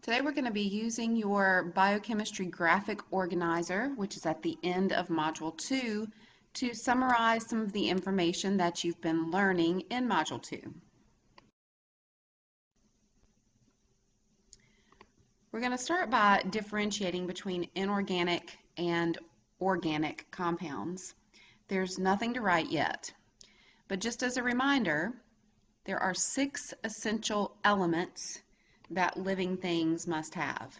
Today we're going to be using your biochemistry graphic organizer, which is at the end of Module 2, to summarize some of the information that you've been learning in Module 2. We're going to start by differentiating between inorganic and organic compounds. There's nothing to write yet, but just as a reminder, there are 6 essential elements that living things must have.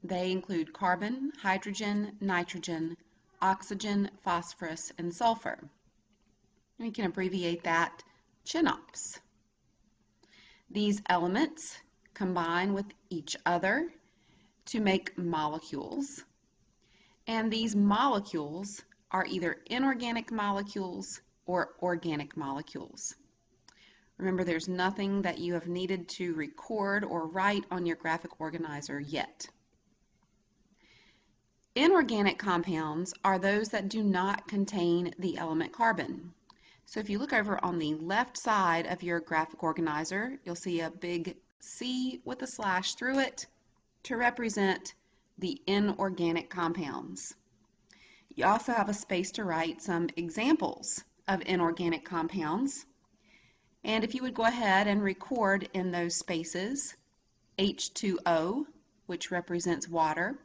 They include carbon, hydrogen, nitrogen, oxygen, phosphorus, and sulfur. We can abbreviate that CHNOPS. These elements combine with each other to make molecules, and these molecules are either inorganic molecules or organic molecules. Remember, there's nothing that you have needed to record or write on your graphic organizer yet. Inorganic compounds are those that do not contain the element carbon. So if you look over on the left side of your graphic organizer, you'll see a big C with a slash through it to represent the inorganic compounds. You also have a space to write some examples of inorganic compounds. And if you would go ahead and record in those spaces H2O, which represents water,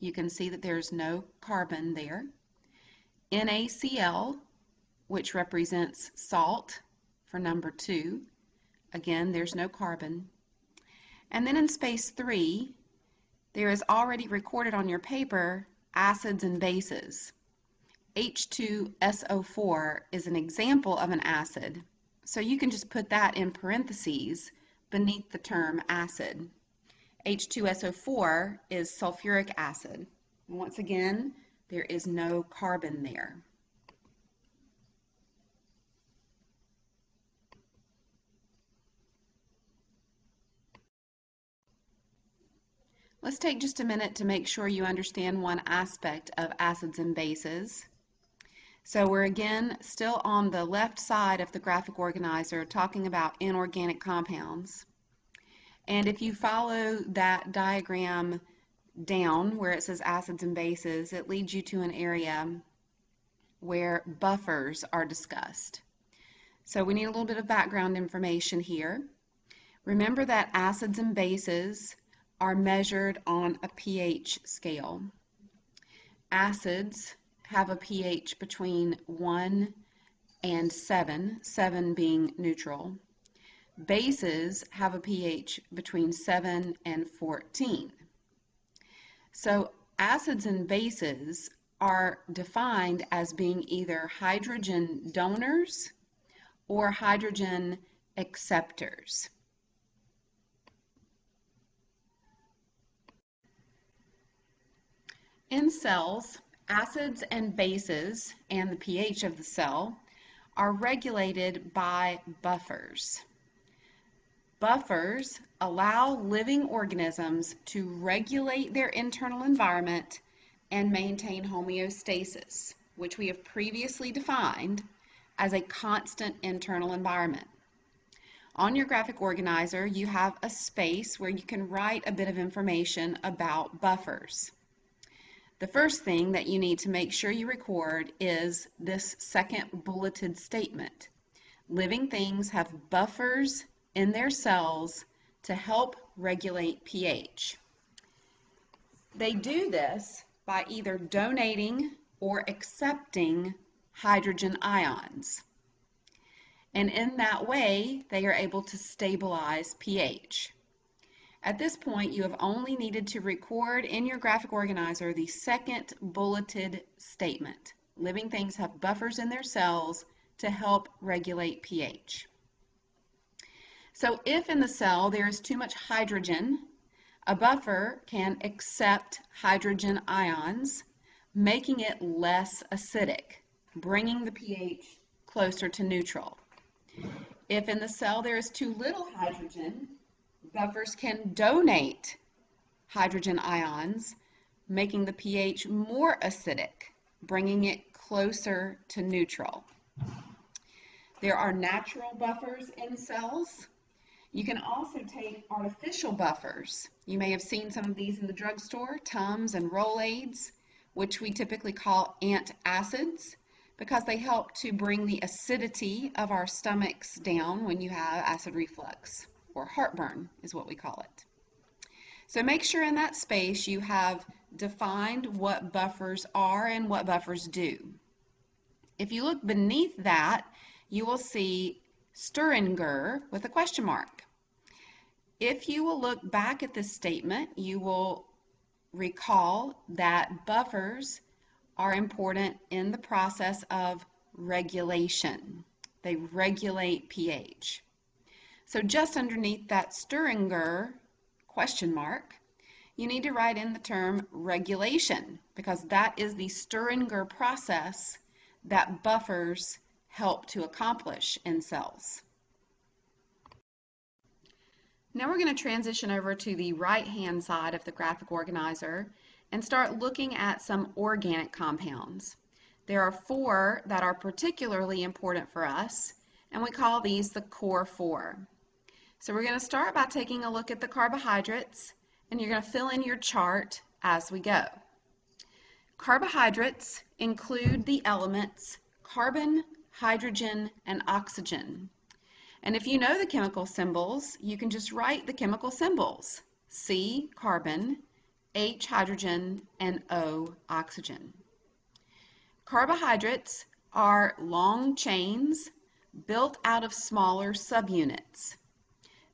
you can see that there's no carbon there. NaCl, which represents salt for number 2. Again, there's no carbon. And then in space 3, there is already recorded on your paper acids and bases. H2SO4 is an example of an acid. So you can just put that in parentheses beneath the term acid. H2SO4 is sulfuric acid. And once again, there is no carbon there. Let's take just a minute to make sure you understand one aspect of acids and bases. So we're again still on the left side of the graphic organizer talking about inorganic compounds. And if you follow that diagram down where it says acids and bases, it leads you to an area where buffers are discussed. So we need a little bit of background information here. Remember that acids and bases are measured on a pH scale. Acids have a pH between 1 and 7, 7 being neutral. Bases have a pH between 7 and 14. So acids and bases are defined as being either hydrogen donors or hydrogen acceptors. In cells, acids and bases and the pH of the cell are regulated by buffers. Buffers allow living organisms to regulate their internal environment and maintain homeostasis, which we have previously defined as a constant internal environment. On your graphic organizer, you have a space where you can write a bit of information about buffers. The first thing that you need to make sure you record is this second bulleted statement. Living things have buffers in their cells to help regulate pH. They do this by either donating or accepting hydrogen ions. And in that way, they are able to stabilize pH. At this point, you have only needed to record in your graphic organizer the second bulleted statement. Living things have buffers in their cells to help regulate pH. So if in the cell there is too much hydrogen, a buffer can accept hydrogen ions, making it less acidic, bringing the pH closer to neutral. If in the cell there is too little hydrogen, buffers can donate hydrogen ions, making the pH more acidic, bringing it closer to neutral. There are natural buffers in cells, You can also take artificial buffers. You may have seen some of these in the drugstore, Tums and Rolaids, which we typically call antacids, because they help to bring the acidity of our stomachs down when you have acid reflux, or heartburn is what we call it. So make sure in that space you have defined what buffers are and what buffers do. If you look beneath that, you will see Sturringer with a question mark. If you will look back at this statement, you will recall that buffers are important in the process of regulation. They regulate pH. So just underneath that Sturringer question mark, you need to write in the term regulation, because that is the Sturringer process that buffers help to accomplish in cells. Now we're going to transition over to the right-hand side of the graphic organizer and start looking at some organic compounds. There are 4 that are particularly important for us, and we call these the core 4. So we're going to start by taking a look at the carbohydrates, and you're going to fill in your chart as we go. Carbohydrates include the elements carbon, hydrogen, and oxygen. And if you know the chemical symbols, you can just write the chemical symbols. C, carbon, H, hydrogen, and O, oxygen. Carbohydrates are long chains built out of smaller subunits.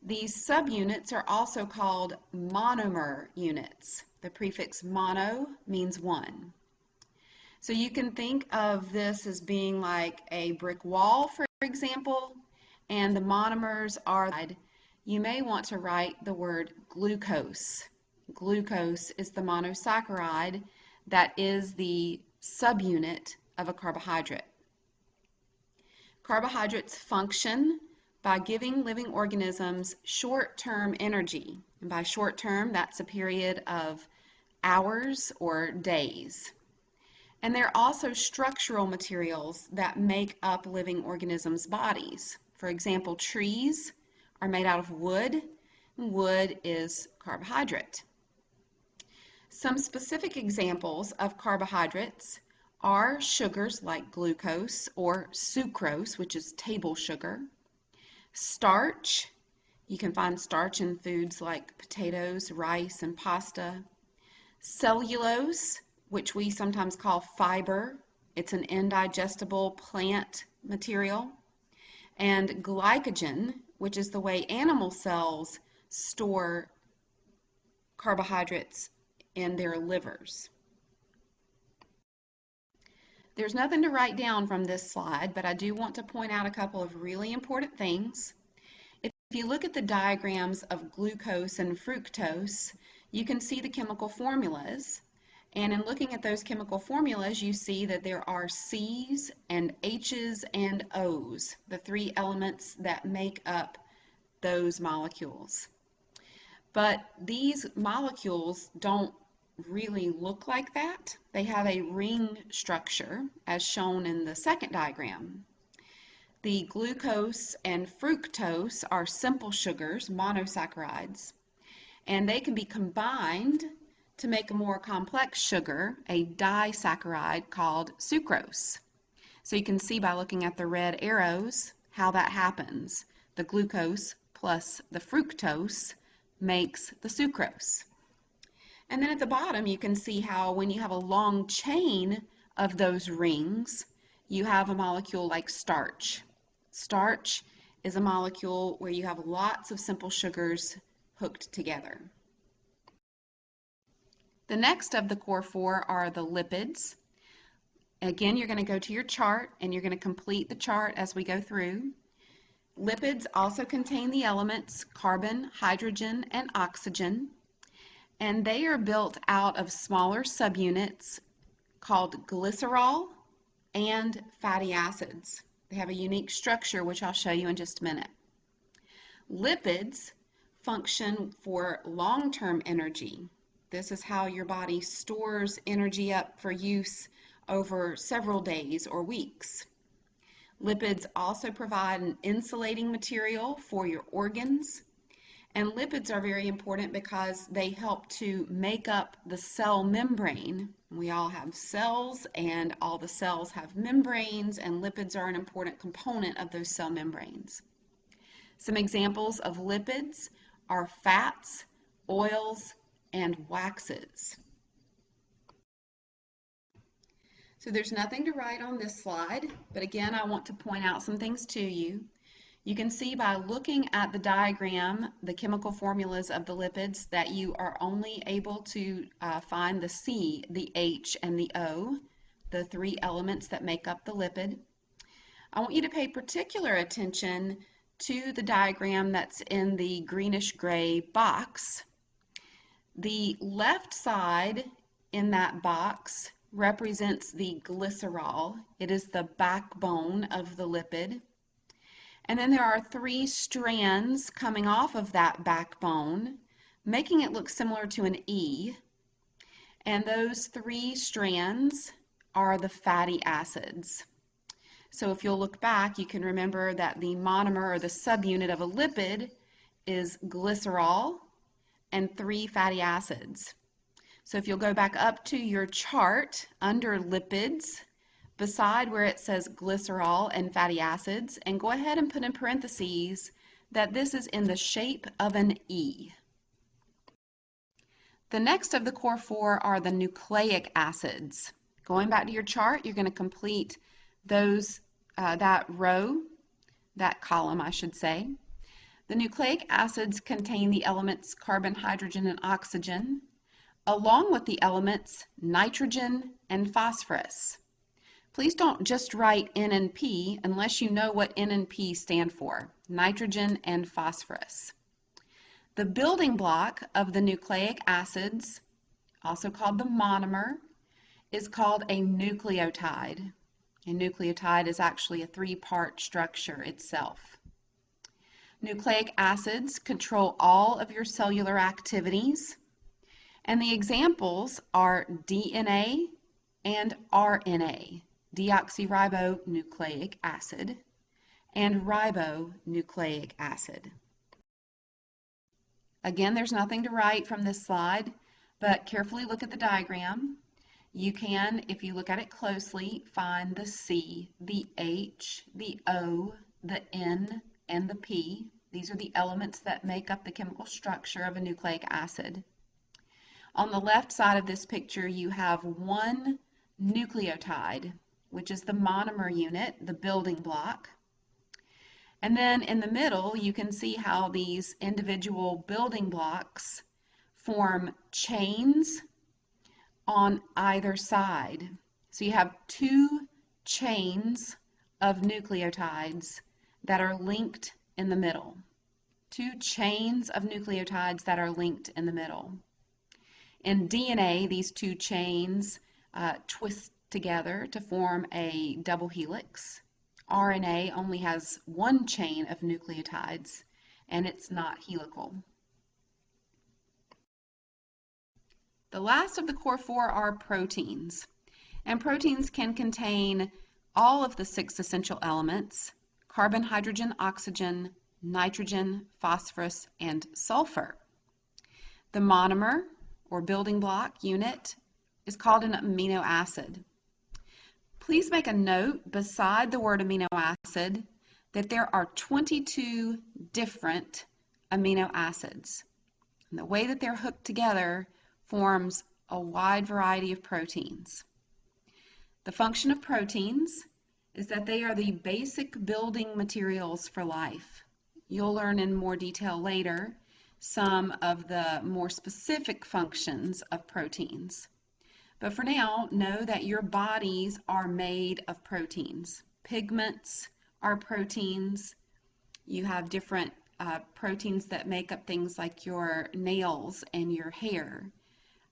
These subunits are also called monomer units. The prefix mono means one. So you can think of this as being like a brick wall, for example, and the monomers are, you may want to write the word glucose. Glucose is the monosaccharide that is the subunit of a carbohydrate. Carbohydrates function by giving living organisms short-term energy. And by short-term, that's a period of hours or days. And they're also structural materials that make up living organisms' bodies. For example, trees are made out of wood. Wood is carbohydrate. Some specific examples of carbohydrates are sugars like glucose or sucrose, which is table sugar. Starch, you can find starch in foods like potatoes, rice, and pasta. Cellulose, which we sometimes call fiber. It's an indigestible plant material. And glycogen, which is the way animal cells store carbohydrates in their livers. There's nothing to write down from this slide, but I do want to point out a couple of really important things. If you look at the diagrams of glucose and fructose, you can see the chemical formulas. And in looking at those chemical formulas, you see that there are C's and H's and O's, the 3 elements that make up those molecules. But these molecules don't really look like that. They have a ring structure, as shown in the second diagram. The glucose and fructose are simple sugars, monosaccharides, and they can be combined to make a more complex sugar, a disaccharide called sucrose. So you can see by looking at the red arrows how that happens. The glucose plus the fructose makes the sucrose. And then at the bottom you can see how when you have a long chain of those rings, you have a molecule like starch. Starch is a molecule where you have lots of simple sugars hooked together. The next of the core 4 are the lipids. Again, you're going to go to your chart and you're going to complete the chart as we go through. Lipids also contain the elements carbon, hydrogen, and oxygen, and they are built out of smaller subunits called glycerol and fatty acids. They have a unique structure, which I'll show you in just a minute. Lipids function for long-term energy. This is how your body stores energy up for use over several days or weeks. Lipids also provide an insulating material for your organs. And lipids are very important because they help to make up the cell membrane. We all have cells, and all the cells have membranes, and lipids are an important component of those cell membranes. Some examples of lipids are fats, oils, and waxes. So there's nothing to write on this slide, but again, I want to point out some things to you. You can see by looking at the diagram, the chemical formulas of the lipids, that you are only able to find the C, the H, and the O, the three elements that make up the lipid. I want you to pay particular attention to the diagram that's in the greenish-gray box. The left side in that box represents the glycerol. It is the backbone of the lipid. And then there are three strands coming off of that backbone, making it look similar to an E. And those three strands are the fatty acids. So if you'll look back, you can remember that the monomer, or the subunit of a lipid, is glycerol and three fatty acids. So if you'll go back up to your chart under lipids, beside where it says glycerol and fatty acids, and go ahead and put in parentheses that this is in the shape of an E. The next of the core four are the nucleic acids. Going back to your chart, you're going to complete those that column, I should say. The nucleic acids contain the elements carbon, hydrogen, and oxygen, along with the elements nitrogen and phosphorus. Please don't just write N and P unless you know what N and P stand for, nitrogen and phosphorus. The building block of the nucleic acids, also called the monomer, is called a nucleotide. A nucleotide is actually a three-part structure itself. Nucleic acids control all of your cellular activities, and the examples are DNA and RNA, deoxyribonucleic acid, and ribonucleic acid. Again, there's nothing to write from this slide, but carefully look at the diagram. You can, if you look at it closely, find the C, the H, the O, the N, and the P. These are the elements that make up the chemical structure of a nucleic acid. On the left side of this picture, you have one nucleotide, which is the monomer unit, the building block. And then in the middle, you can see how these individual building blocks form chains on either side. So you have two chains of nucleotides that are linked in the middle. Two chains of nucleotides that are linked in the middle. In DNA, these two chains twist together to form a double helix. RNA only has one chain of nucleotides, and it's not helical. The last of the core four are proteins. And proteins can contain all of the 6 essential elements: carbon, hydrogen, oxygen, nitrogen, phosphorus, and sulfur. The monomer, or building block unit, is called an amino acid. Please make a note beside the word amino acid that there are 22 different amino acids. And the way that they're hooked together forms a wide variety of proteins. The function of proteins is that they are the basic building materials for life. You'll learn in more detail later some of the more specific functions of proteins. But for now, know that your bodies are made of proteins. Pigments are proteins. You have different proteins that make up things like your nails and your hair.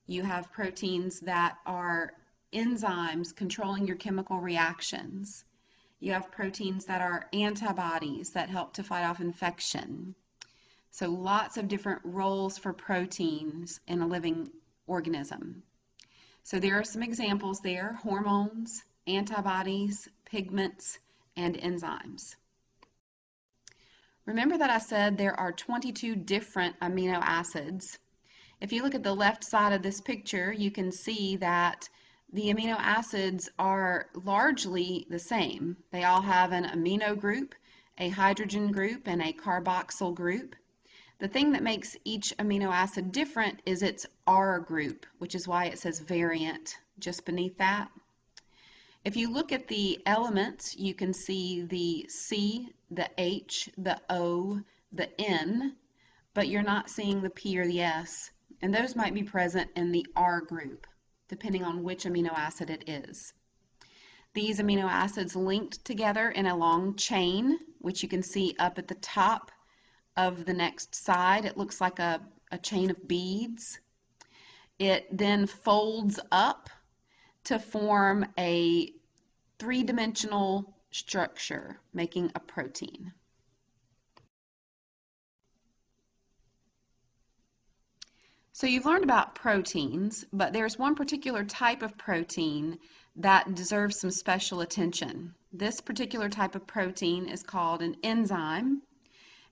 You have proteins that are enzymes controlling your chemical reactions. You have proteins that are antibodies that help to fight off infection. So lots of different roles for proteins in a living organism. So there are some examples there: hormones, antibodies, pigments, and enzymes. Remember that I said there are 22 different amino acids. If you look at the left side of this picture, you can see that the amino acids are largely the same. They all have an amino group, a hydrogen group, and a carboxyl group. The thing that makes each amino acid different is its R group, which is why it says variant just beneath that. If you look at the elements, you can see the C, the H, the O, the N, but you're not seeing the P or the S, and those might be present in the R group, depending on which amino acid it is. These amino acids linked together in a long chain, which you can see up at the top of the next side. It looks like a chain of beads. It then folds up to form a three-dimensional structure, making a protein. So you've learned about proteins, but there's one particular type of protein that deserves some special attention. This particular type of protein is called an enzyme,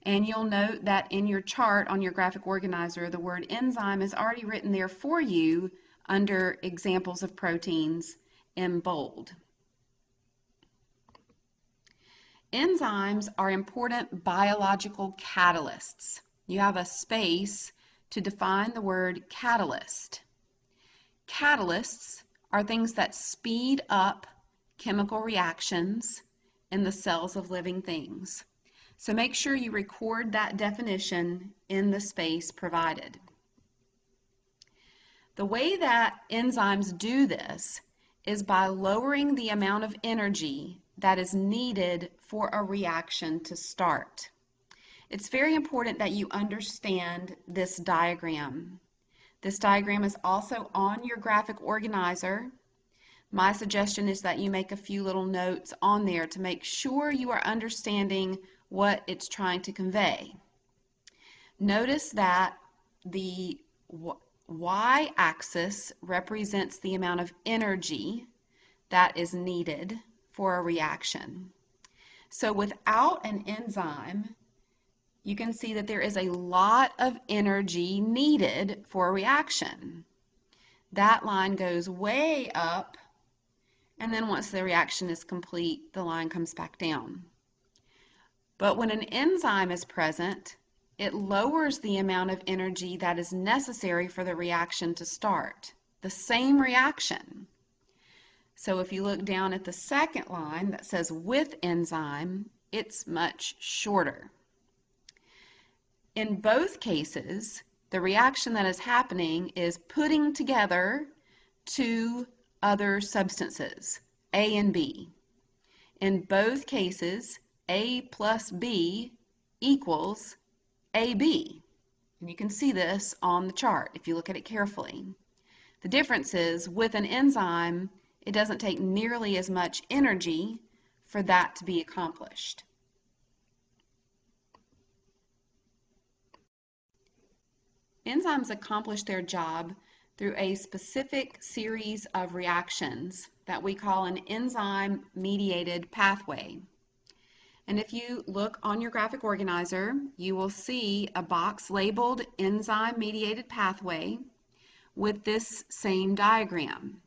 and you'll note that in your chart on your graphic organizer, the word enzyme is already written there for you under examples of proteins in bold. Enzymes are important biological catalysts. You have a space to define the word catalyst. Catalysts are things that speed up chemical reactions in the cells of living things. So make sure you record that definition in the space provided. The way that enzymes do this is by lowering the amount of energy that is needed for a reaction to start. It's very important that you understand this diagram. This diagram is also on your graphic organizer. My suggestion is that you make a few little notes on there to make sure you are understanding what it's trying to convey. Notice that the y-axis represents the amount of energy that is needed for a reaction. So without an enzyme, you can see that there is a lot of energy needed for a reaction. That line goes way up, and then once the reaction is complete, the line comes back down. But when an enzyme is present, it lowers the amount of energy that is necessary for the reaction to start. The same reaction. So if you look down at the second line that says with enzyme, it's much shorter. In both cases, the reaction that is happening is putting together two other substances, A and B. In both cases, A plus B equals AB. And you can see this on the chart if you look at it carefully. The difference is with an enzyme, it doesn't take nearly as much energy for that to be accomplished. Enzymes accomplish their job through a specific series of reactions that we call an enzyme-mediated pathway. And if you look on your graphic organizer, you will see a box labeled enzyme-mediated pathway with this same diagram.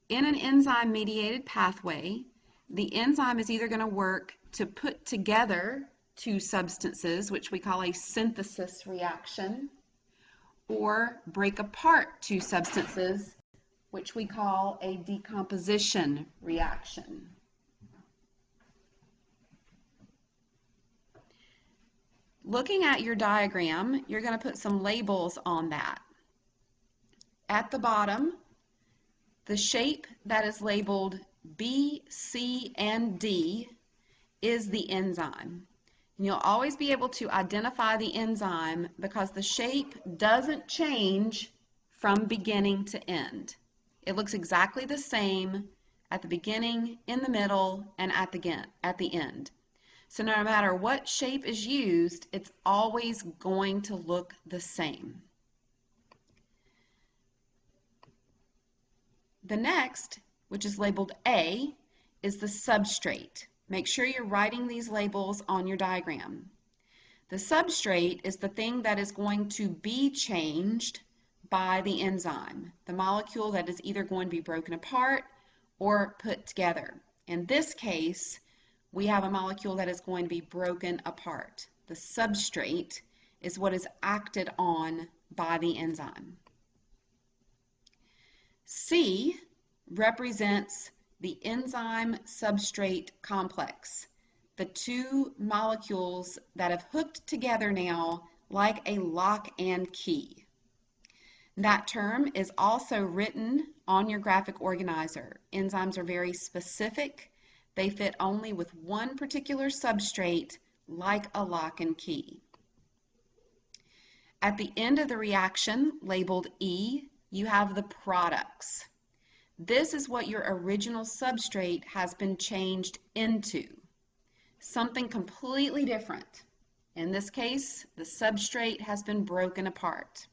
In an enzyme-mediated pathway, the enzyme is either going to work to put together two substances, which we call a synthesis reaction, or break apart two substances, which we call a decomposition reaction. Looking at your diagram, you're going to put some labels on that. At the bottom, the shape that is labeled B, C, and D is the enzyme. And you'll always be able to identify the enzyme because the shape doesn't change from beginning to end. It looks exactly the same at the beginning, in the middle, and at the end. So no matter what shape is used, it's always going to look the same. The next, which is labeled A, is the substrate. Make sure you're writing these labels on your diagram. The substrate is the thing that is going to be changed by the enzyme, the molecule that is either going to be broken apart or put together. In this case, we have a molecule that is going to be broken apart. The substrate is what is acted on by the enzyme. C represents the enzyme substrate complex, the two molecules that have hooked together now like a lock and key. That term is also written on your graphic organizer. Enzymes are very specific. They fit only with one particular substrate like a lock and key. At the end of the reaction, labeled E, you have the products. This is what your original substrate has been changed into. Something completely different. In this case, the substrate has been broken apart.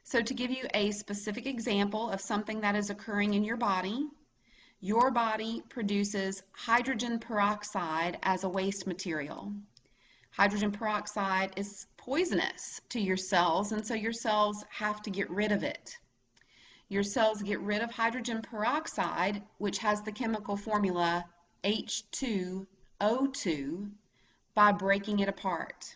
So to give you a specific example of something that is occurring in your body produces hydrogen peroxide as a waste material. Hydrogen peroxide is poisonous to your cells, and so your cells have to get rid of it. Your cells get rid of hydrogen peroxide, which has the chemical formula H2O2, by breaking it apart.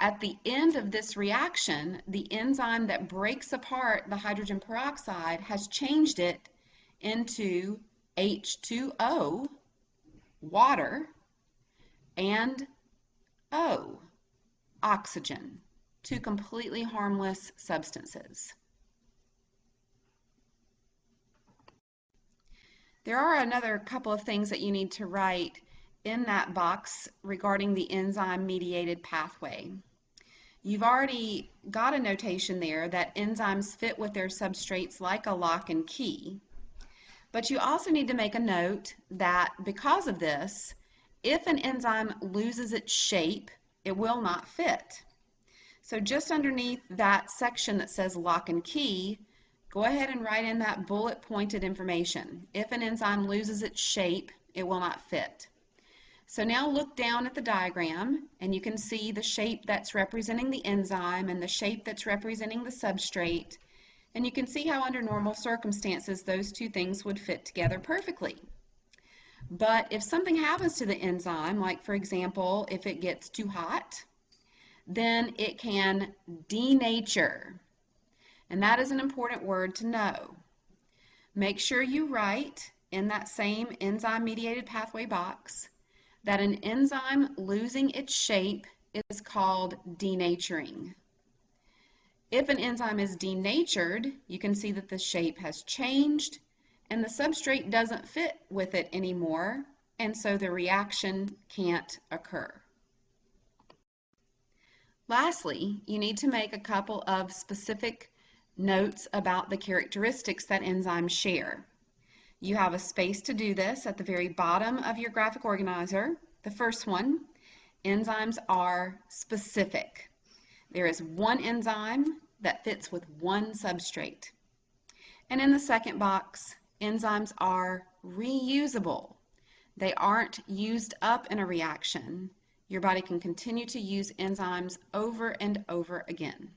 At the end of this reaction, the enzyme that breaks apart the hydrogen peroxide has changed it into H2O, water, and O, oxygen, two completely harmless substances. There are another couple of things that you need to write in that box regarding the enzyme-mediated pathway. You've already got a notation there that enzymes fit with their substrates like a lock and key, but you also need to make a note that because of this, if an enzyme loses its shape, it will not fit. So just underneath that section that says lock and key, go ahead and write in that bullet pointed information. If an enzyme loses its shape, it will not fit. So now look down at the diagram and you can see the shape that's representing the enzyme and the shape that's representing the substrate, and you can see how under normal circumstances those two things would fit together perfectly. But if something happens to the enzyme, like for example if it gets too hot, then it can denature, and that is an important word to know. Make sure you write in that same enzyme-mediated pathway box that an enzyme losing its shape is called denaturing. If an enzyme is denatured, you can see that the shape has changed and the substrate doesn't fit with it anymore, and so the reaction can't occur. Lastly, you need to make a couple of specific notes about the characteristics that enzymes share. You have a space to do this at the very bottom of your graphic organizer. The first one, enzymes are specific. There is one enzyme that fits with one substrate. And in the second box, enzymes are reusable. They aren't used up in a reaction. Your body can continue to use enzymes over and over again.